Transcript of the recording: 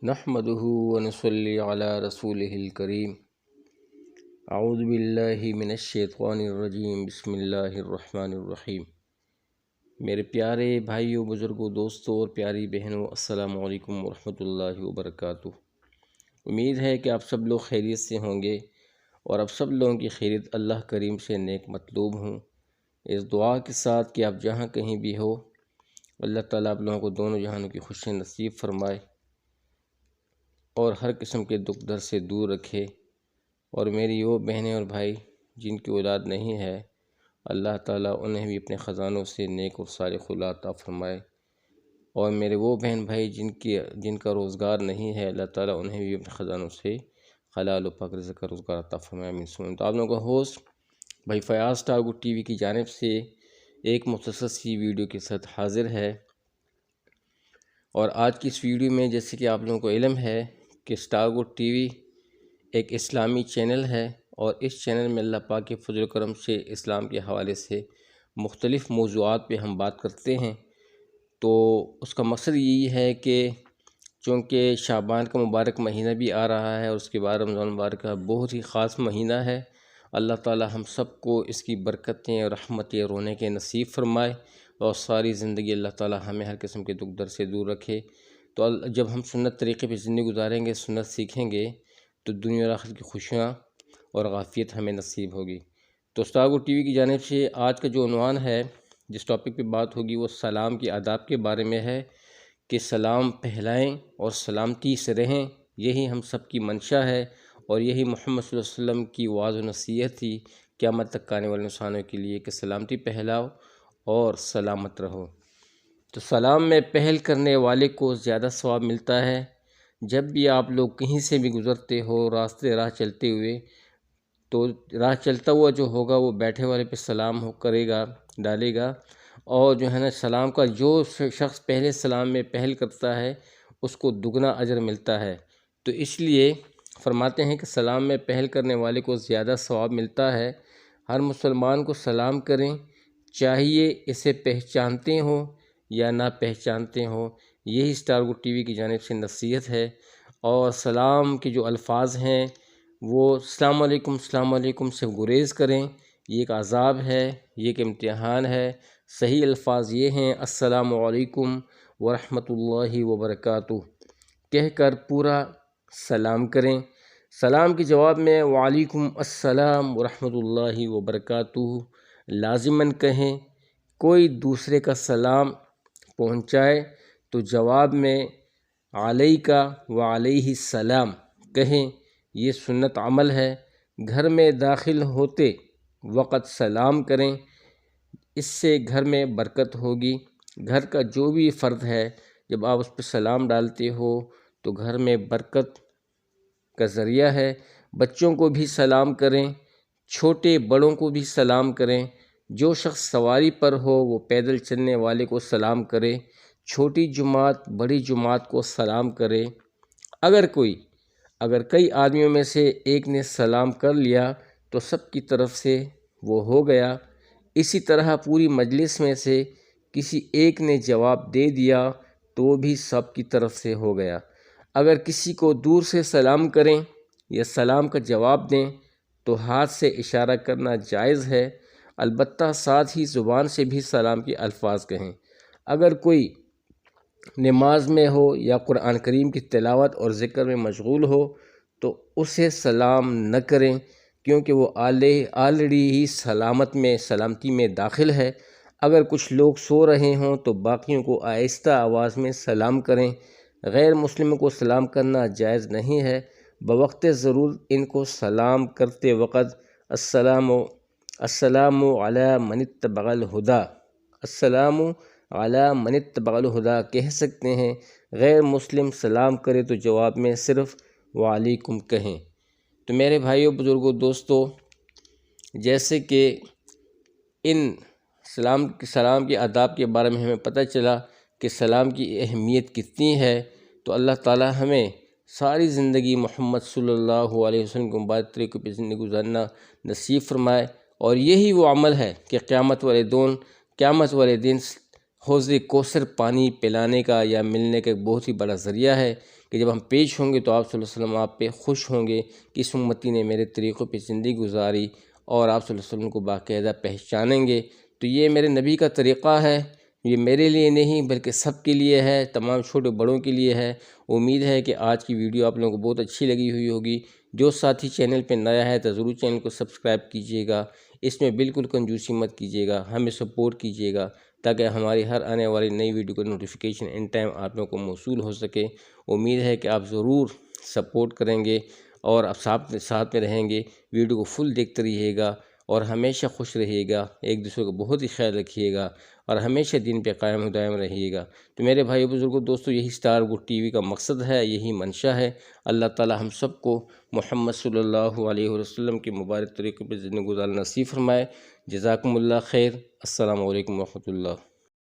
نحمده ونصلي على رسوله الكريم اعوذ باللہ من الشیطان الرجیم بسم اللہ الرحمن الرحیم۔ میرے پیارے بھائیوں، بزرگوں، دوستوں اور پیاری بہنوں، السلام علیکم ورحمۃ اللہ وبرکاتہ۔ امید ہے کہ آپ سب لوگ خیریت سے ہوں گے اور اب سب لوگوں کی خیریت اللہ کریم سے نیک مطلوب ہوں۔ اس دعا کے ساتھ کہ آپ جہاں کہیں بھی ہو، اللہ تعالیٰ آپ لوگوں کو دونوں جہانوں کی خوشی نصیب فرمائے اور ہر قسم کے دکھ درد سے دور رکھے۔ اور میری وہ بہنیں اور بھائی جن کی اولاد نہیں ہے، اللہ تعالیٰ انہیں بھی اپنے خزانوں سے نیک اور صالح اولاد عطا فرمائے۔ اور میرے وہ بہن بھائی جن کا روزگار نہیں ہے، اللہ تعالیٰ انہیں بھی اپنے خزانوں سے حلال و پاک رزق کا روزگار عطا فرمائے، آمین سمین۔ تو آپ لوگوں کا ہوسٹ بھائی فیاض ٹاگو ٹی وی کی جانب سے ایک مختصر سی ویڈیو کے ساتھ حاضر ہے۔ اور آج کی اس ویڈیو میں جیسے کہ آپ لوگوں کو علم ہے کہ ٹاگو ٹی وی ایک اسلامی چینل ہے، اور اس چینل میں اللہ پاک کے فضل و کرم سے اسلام کے حوالے سے مختلف موضوعات پہ ہم بات کرتے ہیں۔ تو اس کا مقصد یہی ہے کہ چونکہ شعبان کا مبارک مہینہ بھی آ رہا ہے اور اس کے بعد رمضان مبارک کا بہت ہی خاص مہینہ ہے، اللہ تعالیٰ ہم سب کو اس کی برکتیں اور رحمتیں رونے کے نصیب فرمائے اور ساری زندگی اللہ تعالیٰ ہمیں ہر قسم کے دکھ درد سے دور رکھے۔ تو جب ہم سنت طریقے پہ زندگی گزاریں گے، سنت سیکھیں گے، تو دنیا اور آخرت کی خوشیاں اور عافیت ہمیں نصیب ہوگی۔ تو ٹاگو ٹی وی کی جانب سے آج کا جو عنوان ہے، جس ٹاپک پہ بات ہوگی، وہ سلام کے آداب کے بارے میں ہے کہ سلام پھیلائیں اور سلامتی سے رہیں۔ یہی ہم سب کی منشا ہے اور یہی محمد صلی اللہ علیہ وسلم کی وعظ و نصیحت تھی قیامت تک آنے والے انسانوں کے لیے کہ سلامتی پھیلاؤ اور سلامت رہو۔ تو سلام میں پہل کرنے والے کو زیادہ ثواب ملتا ہے۔ جب بھی آپ لوگ کہیں سے بھی گزرتے ہو، راہ چلتے ہوئے، تو راہ چلتا ہوا جو ہوگا وہ بیٹھے والے پہ سلام کرے گا، ڈالے گا، اور جو ہے نا سلام کا جو شخص پہلے سلام میں پہل کرتا ہے اس کو دگنا اجر ملتا ہے۔ تو اس لیے فرماتے ہیں کہ سلام میں پہل کرنے والے کو زیادہ ثواب ملتا ہے۔ ہر مسلمان کو سلام کریں، چاہیے اسے پہچانتے ہوں یا نہ پہچانتے ہوں۔ یہی ٹاگو ٹی وی کی جانب سے نصیحت ہے۔ اور سلام کے جو الفاظ ہیں وہ السلام علیکم سے گریز کریں۔ یہ ایک عذاب ہے، یہ ایک امتحان ہے۔ صحیح الفاظ یہ ہیں السلام علیکم ورحمۃ اللہ وبرکاتہ کہہ کر پورا سلام کریں۔ سلام کے جواب میں وعلیکم السلام ورحمۃ اللہ وبرکاتہ لازماً کہیں۔ کوئی دوسرے کا سلام پہنچائے تو جواب میں علیکہ وعلیہ السلام کہیں۔ یہ سنت عمل ہے۔ گھر میں داخل ہوتے وقت سلام کریں، اس سے گھر میں برکت ہوگی۔ گھر کا جو بھی فرد ہے، جب آپ اس پہ سلام ڈالتے ہو تو گھر میں برکت کا ذریعہ ہے۔ بچوں کو بھی سلام کریں، چھوٹے بڑوں کو بھی سلام کریں۔ جو شخص سواری پر ہو وہ پیدل چلنے والے کو سلام کرے، چھوٹی جماعت بڑی جماعت کو سلام کرے۔ اگر کئی آدمیوں میں سے ایک نے سلام کر لیا تو سب کی طرف سے وہ ہو گیا۔ اسی طرح پوری مجلس میں سے کسی ایک نے جواب دے دیا تو وہ بھی سب کی طرف سے ہو گیا۔ اگر کسی کو دور سے سلام کریں یا سلام کا جواب دیں تو ہاتھ سے اشارہ کرنا جائز ہے، البتہ ساتھ ہی زبان سے بھی سلام کے الفاظ کہیں۔ اگر کوئی نماز میں ہو یا قرآن کریم کی تلاوت اور ذکر میں مشغول ہو تو اسے سلام نہ کریں، کیونکہ وہ آلریڈی ہی سلامتی میں داخل ہے۔ اگر کچھ لوگ سو رہے ہوں تو باقیوں کو آہستہ آواز میں سلام کریں۔ غیر مسلموں کو سلام کرنا جائز نہیں ہے۔ بوقت ضرورت ان کو سلام کرتے وقت السلام علی من اتبع الہدی، السلام علی من اتبع الہدی کہہ سکتے ہیں۔ غیر مسلم سلام کرے تو جواب میں صرف وعلیکم کہیں۔ تو میرے بھائیوں، بزرگوں، دوستوں، جیسے کہ ان سلام کے آداب کے بارے میں ہمیں پتہ چلا کہ سلام کی اہمیت کتنی ہے، تو اللہ تعالیٰ ہمیں ساری زندگی محمد صلی اللہ علیہ وسلم کے مبارک طریقے پہ زندگی گزارنا نصیب فرمائے۔ اور یہی وہ عمل ہے کہ قیامت والے دن حوض کوثر پانی پلانے کا یا ملنے کا ایک بہت ہی بڑا ذریعہ ہے کہ جب ہم پیش ہوں گے تو آپ صلی اللہ علیہ وسلم آپ پہ خوش ہوں گے کہ اس امتی نے میرے طریقوں پہ زندگی گزاری، اور آپ صلی اللہ علیہ وسلم کو باقاعدہ پہچانیں گے۔ تو یہ میرے نبی کا طریقہ ہے، یہ میرے لیے نہیں بلکہ سب کے لیے ہے، تمام چھوٹے بڑوں کے لیے ہے۔ امید ہے کہ آج کی ویڈیو آپ لوگوں کو بہت اچھی لگی ہوئی ہوگی۔ جو ساتھی چینل پہ نیا ہے تو ضرور چینل کو سبسکرائب کیجئے گا، اس میں بالکل کنجوسی مت کیجئے گا، ہمیں سپورٹ کیجئے گا تاکہ ہماری ہر آنے والی نئی ویڈیو کا نوٹیفیکیشن ان ٹائم آپ لوگوں کو موصول ہو سکے۔ امید ہے کہ آپ ضرور سپورٹ کریں گے اور آپ ساتھ میں رہیں گے، ویڈیو کو فل دیکھتے رہیے گا اور ہمیشہ خوش رہیے گا، ایک دوسرے کو بہت ہی خیال رکھیے گا اور ہمیشہ دین پہ قائم و دائم رہیے گا۔ تو میرے بھائی بزرگوں دوستو، یہی سٹار گڈ ٹی وی کا مقصد ہے، یہی منشا ہے۔ اللہ تعالی ہم سب کو محمد صلی اللہ علیہ وسلم کے مبارک طریقے پہ زندگی گزارنا نصیب فرمائے۔ جزاکم اللہ خیر۔ السلام علیکم ورحمۃ اللہ۔